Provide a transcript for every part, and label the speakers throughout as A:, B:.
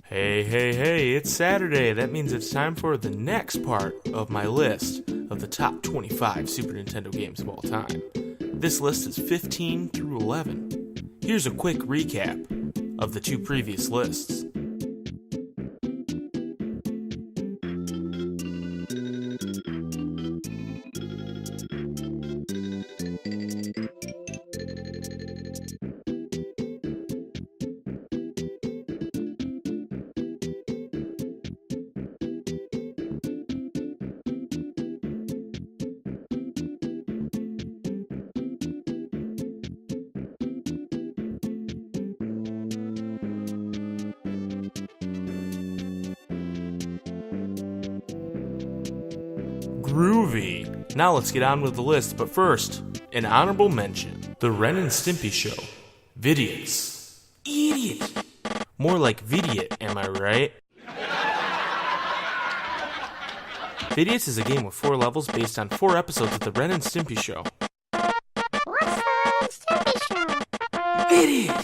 A: Hey, it's Saturday. That means it's time for the next part of my list of the top 25 Super Nintendo games of all time. This list is 15 through 11. Here's a quick recap of the two previous lists. Groovy. Now let's get on with the list, but first, an honorable mention. The Ren and Stimpy Show. Vidiots. Idiot. More like Vidiot, am I right? Vidiots is a game with 4 levels based on 4 episodes of the Ren and Stimpy Show.
B: What's the Ren and Stimpy Show?
A: Idiot.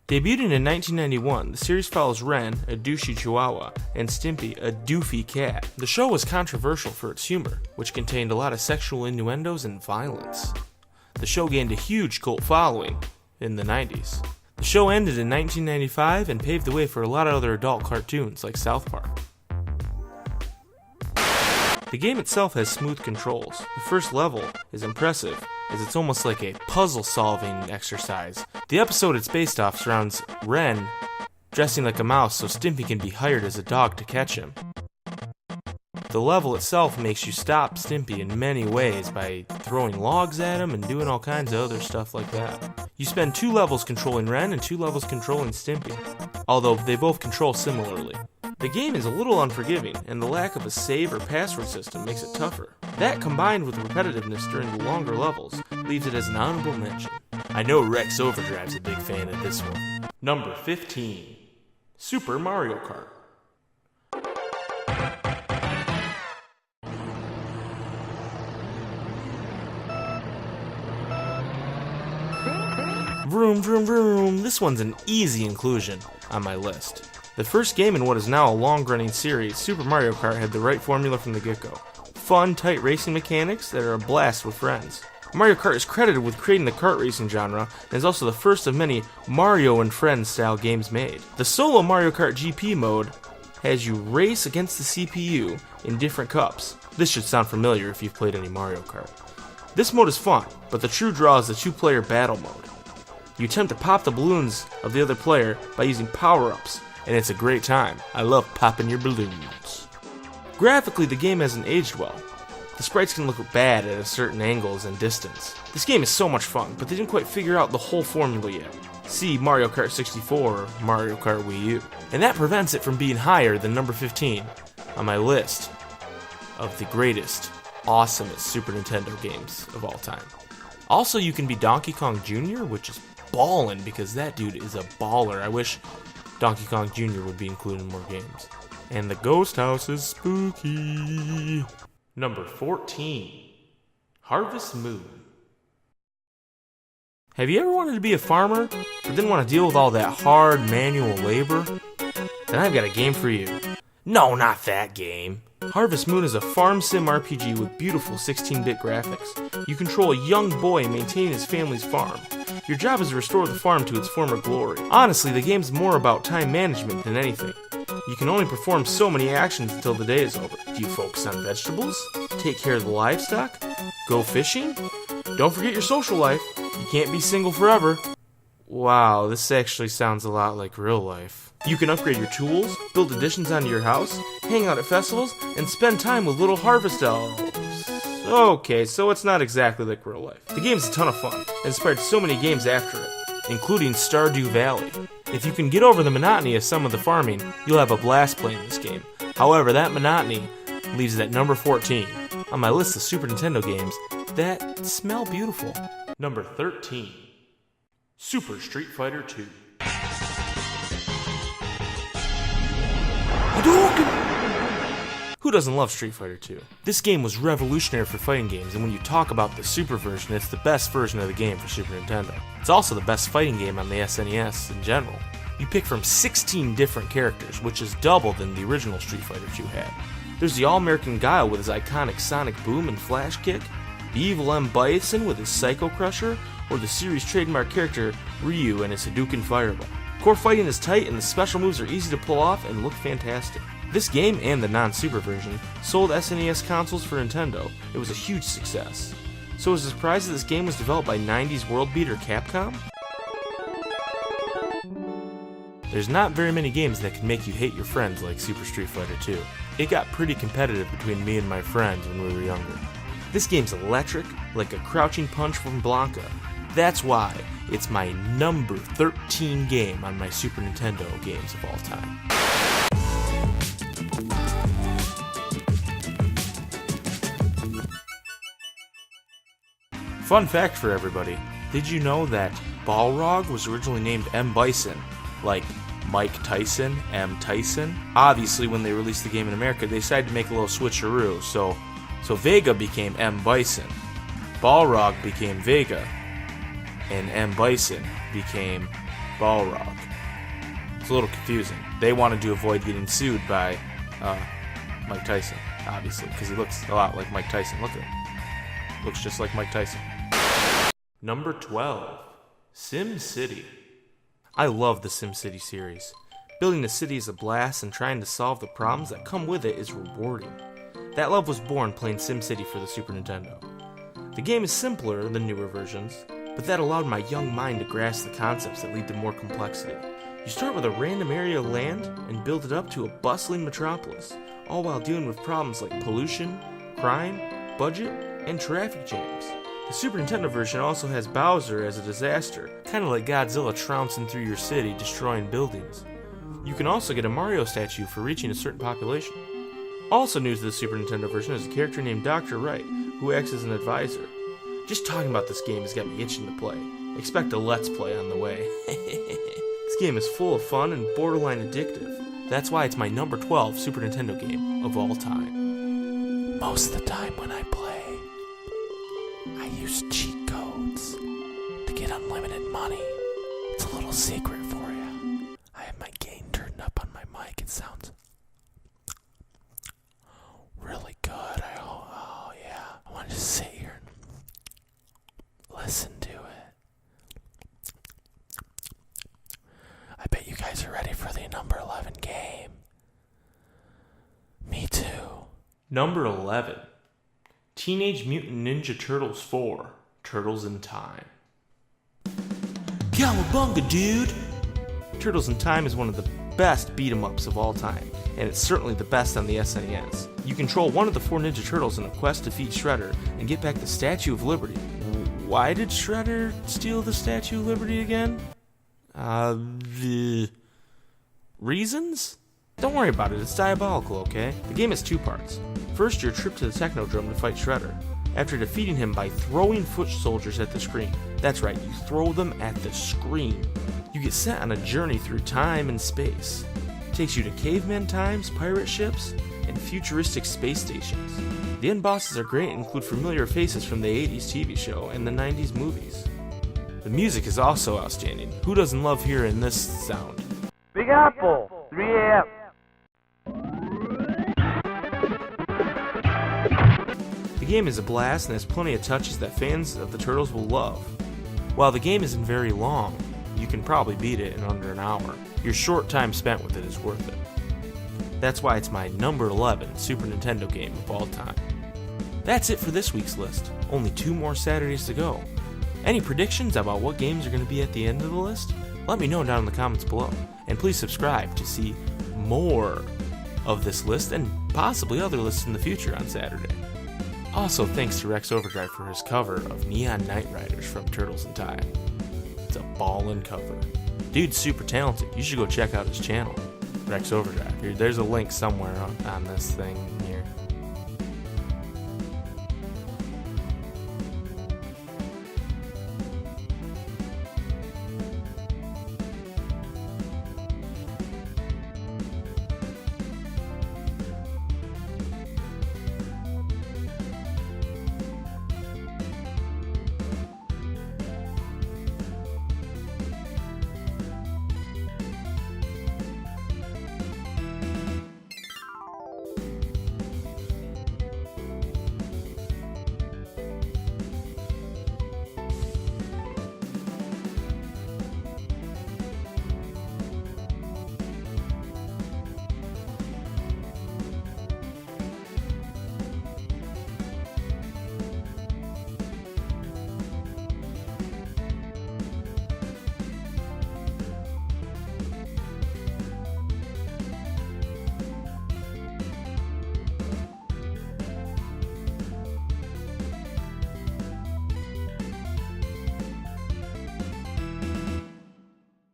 A: Debuting in 1991, the series follows Ren, a douchey chihuahua, and Stimpy, a doofy cat. The show was controversial for its humor, which contained a lot of sexual innuendos and violence. The show gained a huge cult following in the 90s. The show ended in 1995 and paved the way for a lot of other adult cartoons like South Park. The game itself has smooth controls. The first level is impressive, as it's almost like a puzzle-solving exercise. The episode it's based off surrounds Ren dressing like a mouse so Stimpy can be hired as a dog to catch him. The level itself makes you stop Stimpy in many ways by throwing logs at him and doing all kinds of other stuff like that. You spend 2 levels controlling Ren and 2 levels controlling Stimpy, although they both control similarly. The game is a little unforgiving, and the lack of a save or password system makes it tougher. That, combined with repetitiveness during the longer levels, leaves it as an honorable mention. I know Rex Overdrive's a big fan of this one. Number 15. Super Mario Kart. Vroom, vroom, vroom. This one's an easy inclusion on my list. The first game in what is now a long-running series, Super Mario Kart had the right formula from the get-go. Fun, tight racing mechanics that are a blast with friends. Mario Kart is credited with creating the kart racing genre, and is also the first of many Mario and Friends style games made. The solo Mario Kart GP mode has you race against the CPU in different cups. This should sound familiar if you've played any Mario Kart. This mode is fun, but the true draw is the 2-player battle mode. You attempt to pop the balloons of the other player by using power-ups, and it's a great time. I love popping your balloons. Graphically, the game hasn't aged well. The sprites can look bad at certain angles and distance. This game is so much fun, but they didn't quite figure out the whole formula yet. See Mario Kart 64 or Mario Kart Wii U. And that prevents it from being higher than number 15 on my list of the greatest, awesomest Super Nintendo games of all time. Also, you can be Donkey Kong Jr., which is ballin' because that dude is a baller. I wish Donkey Kong Jr. would be included in more games. And the ghost house is spooky. Number 14. Harvest Moon. Have you ever wanted to be a farmer, but didn't want to deal with all that hard manual labor? Then I've got a game for you. No, not that game. Harvest Moon is a farm sim RPG with beautiful 16-bit graphics. You control a young boy maintaining his family's farm. Your job is to restore the farm to its former glory. Honestly, the game's more about time management than anything. You can only perform so many actions until the day is over. Do you focus on vegetables? Take care of the livestock? Go fishing? Don't forget your social life. You can't be single forever. Wow, this actually sounds a lot like real life. You can upgrade your tools, build additions onto your house, hang out at festivals, and spend time with little harvest elves. Okay, so it's not exactly like real life. The game's a ton of fun, and inspired so many games after it, including Stardew Valley. If you can get over the monotony of some of the farming, you'll have a blast playing this game. However, that monotony leaves it at number 14 on my list of Super Nintendo games that smell beautiful. Number 13. Super Street Fighter 2. Hadouken! Who doesn't love Street Fighter 2? This game was revolutionary for fighting games, and when you talk about the Super version, it's the best version of the game for Super Nintendo. It's also the best fighting game on the SNES in general. You pick from 16 different characters, which is double than the original Street Fighter 2 had. There's the All-American Guile with his iconic Sonic Boom and Flash Kick, the evil M. Bison with his Psycho Crusher, or the series' trademark character Ryu and his Hadouken Fireball. Core fighting is tight and the special moves are easy to pull off and look fantastic. This game and the non-Super version sold SNES consoles for Nintendo. It was a huge success. So is it surprised that this game was developed by 90s world beater Capcom? There's not very many games that can make you hate your friends like Super Street Fighter 2. It got pretty competitive between me and my friends when we were younger. This game's electric, like a crouching punch from Blanca. That's why it's my number 13 game on my Super Nintendo games of all time. Fun fact for everybody, did you know that Balrog was originally named M. Bison, like Mike Tyson, M. Tyson? Obviously, when they released the game in America, they decided to make a little switcheroo, so Vega became M. Bison, Balrog became Vega, and M. Bison became Balrog. It's a little confusing. They wanted to avoid getting sued by Mike Tyson, obviously, because he looks a lot like Mike Tyson. Look at him. Looks just like Mike Tyson. Number 12, SimCity. I love the SimCity series. Building a city is a blast, and trying to solve the problems that come with it is rewarding. That love was born playing SimCity for the Super Nintendo. The game is simpler than newer versions, but that allowed my young mind to grasp the concepts that lead to more complexity. You start with a random area of land and build it up to a bustling metropolis, all while dealing with problems like pollution, crime, budget, and traffic jams. The Super Nintendo version also has Bowser as a disaster, kind of like Godzilla trouncing through your city, destroying buildings. You can also get a Mario statue for reaching a certain population. Also new to the Super Nintendo version is a character named Dr. Wright, who acts as an advisor. Just talking about this game has got me itching to play. Expect a Let's Play on the way. This game is full of fun and borderline addictive. That's why it's my number 12 Super Nintendo game of all time. Most of the time when I play, I use cheat codes to get unlimited money. It's a little secret for you. I have my gain turned up on my mic. It sounds really good. Oh yeah. I want to just sit here and listen to it. I bet you guys are ready for the number 11 game. Me too. Number 11. Teenage Mutant Ninja Turtles 4, Turtles in Time. Cowabunga, dude! Turtles in Time is one of the best beat-em-ups of all time, and it's certainly the best on the SNES. You control one of the 4 Ninja Turtles in a quest to defeat Shredder and get back the Statue of Liberty. Why did Shredder steal the Statue of Liberty again? Reasons? Don't worry about it, it's diabolical, okay? The game has 2 parts. First, your trip to the Technodrome to fight Shredder, after defeating him by throwing foot soldiers at the screen. That's right, you throw them at the screen. You get sent on a journey through time and space. It takes you to caveman times, pirate ships, and futuristic space stations. The end bosses are great and include familiar faces from the 80s TV show and the 90s movies. The music is also outstanding. Who doesn't love hearing this sound?
C: Big Apple, 3 a.m.
A: The game is a blast and has plenty of touches that fans of the Turtles will love. While the game isn't very long, you can probably beat it in under an hour. Your short time spent with it is worth it. That's why it's my number 11 Super Nintendo game of all time. That's it for this week's list. Only 2 more Saturdays to go. Any predictions about what games are going to be at the end of the list? Let me know down in the comments below. And please subscribe to see more of this list and possibly other lists in the future on Saturday. Also, thanks to Rex Overdrive for his cover of Neon Knight Riders from Turtles in Time. It's a ballin' cover. Dude's super talented. You should go check out his channel, Rex Overdrive. There's a link somewhere on this thing.